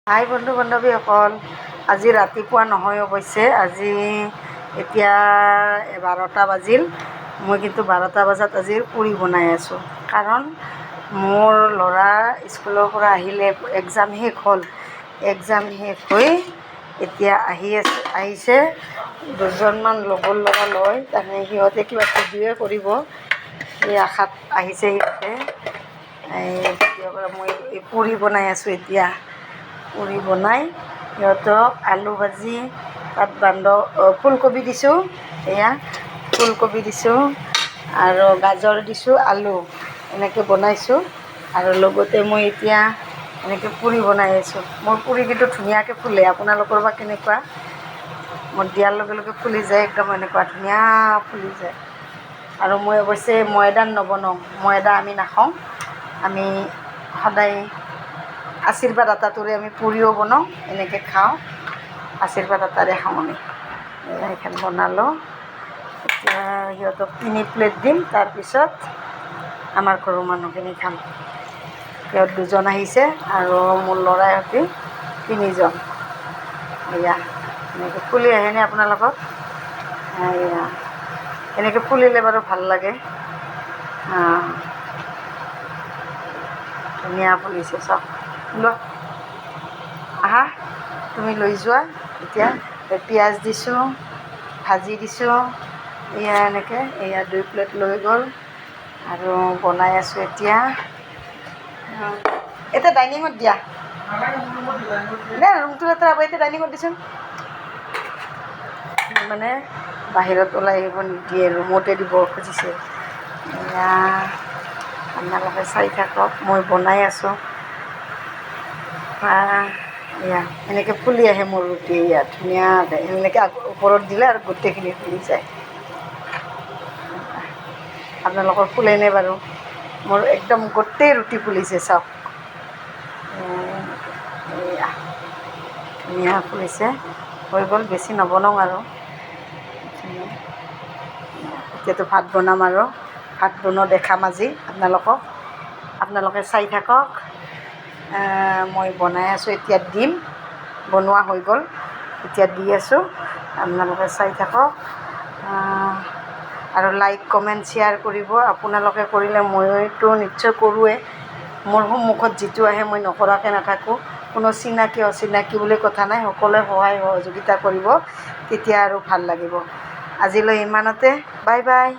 হাই বন্ধু বান্ধৱীসকল, আজি ৰাতিপুৱা নহয় অৱশ্যে, আজি এতিয়া 12টা বাজিল। মই কিন্তু 12টা বজাত আজি পুৰি বনাই আছোঁ, কাৰণ মোৰ ল'ৰা স্কুলৰ পৰা আহিলে, এক্সাম শেষ হ'ল। এক্সাম শেষ হৈ এতিয়া আহিছে দুজনমান লগৰ ল'ৰা লৈ, তাৰমানে সিহঁতে কিবা ভিডিঅ'য়ে কৰিব, এই আশাত আহিছে সিহঁতে। মই এই পুৰি বনাই আছোঁ এতিয়া। পুৰি বনাই সিহঁতক আলু ভাজি, তাত ফুলকবি দিছোঁ, এয়া ফুলকবি দিছোঁ আৰু গাজৰ দিছোঁ, আলু এনেকৈ বনাইছোঁ। আৰু লগতে মই এতিয়া এনেকৈ পুৰি বনাই আছোঁ। মোৰ পুৰি কিন্তু ধুনীয়াকৈ ফুলে, আপোনালোকৰ বা কেনেকুৱা? মোৰ দিয়াৰ লগে লগে ফুলি যায়, একদম এনেকুৱা ধুনীয়া ফুলি যায়। আৰু মই অৱশ্যে ময়দাত নবনাওঁ, ময়দা আমি নাখাওঁ। আমি সদায় আশীৰ্বাদ আটাটোৰে আমি পুৰিও বনাওঁ, এনেকৈ খাওঁ, আশীৰ্বাদ আটাৰে খাওঁ আমি। সেইখন বনালোঁ, এতিয়া সিহঁতক 3 প্লেট দিম, তাৰপিছত আমাৰ ঘৰৰ মানুহখিনি খাম। সিহঁত 2জন আহিছে আৰু মোৰ ল'ৰাই সৈতে 3জন। এয়া এনেকৈ ফুলি আহেনে আপোনালোকৰ? এয়া এনেকৈ ফুলিলে বাৰু ভাল লাগে। ধুনীয়া ফুলিছে, চাওক। লোৱা, আহা তুমি লৈ যোৱা। এতিয়া পিঁয়াজ দিছোঁ, ভাজি দিছোঁ, এয়া এনেকৈ, এয়া 2 প্লেট লৈ গ'ল আৰু বনাই আছোঁ এতিয়া। এতিয়া ডাইনিঙত দিয়া, ৰুমটো লেতেৰা হ'ব, এতিয়া ডাইনিঙত দিচোন। মানে বাহিৰত ওলাই আহিব নিদিয়ে, ৰুমতে দিব খুজিছে। এয়া আপোনালোকে চাই থাকক, মই বনাই আছোঁ। এয়া এনেকৈ ফুলি আহে মোৰ ৰুটি, এয়া ধুনীয়াকৈ এনেকৈ ওপৰত দিলে আৰু গোটেইখিনি ফুলি যায়। আপোনালোকৰ ফুলেনে বাৰু? মোৰ একদম গোটেই ৰুটি ফুলিছে, চাওক। এয়া ধুনীয়া ফুলিছে, হৈ গ'ল, বেছি নবনাওঁ আৰু। এতিয়াতো ভাত বনাম আৰু ভাত বনোৱা দেখাম আজি আপোনালোকক। আপোনালোকে চাই থাকক। মই বনাই আছোঁ, এতিয়া দিম, বনোৱা হৈ গ'ল, এতিয়া দি আছোঁ, আপোনালোকে চাই থাকক। আৰু লাইক কমেণ্ট শ্বেয়াৰ কৰিব, আপোনালোকে কৰিলে মইতো নিশ্চয় কৰোঁৱে। মোৰ সন্মুখত যিটো আহে মই নকৰাকৈ নাথাকোঁ। কোনো চিনাকি অচিনাকি বুলি কথা নাই, সকলোৱে সহায় সহযোগিতা কৰিব, তেতিয়া আৰু ভাল লাগিব। আজিলৈ ইমানতে, বাই বাই।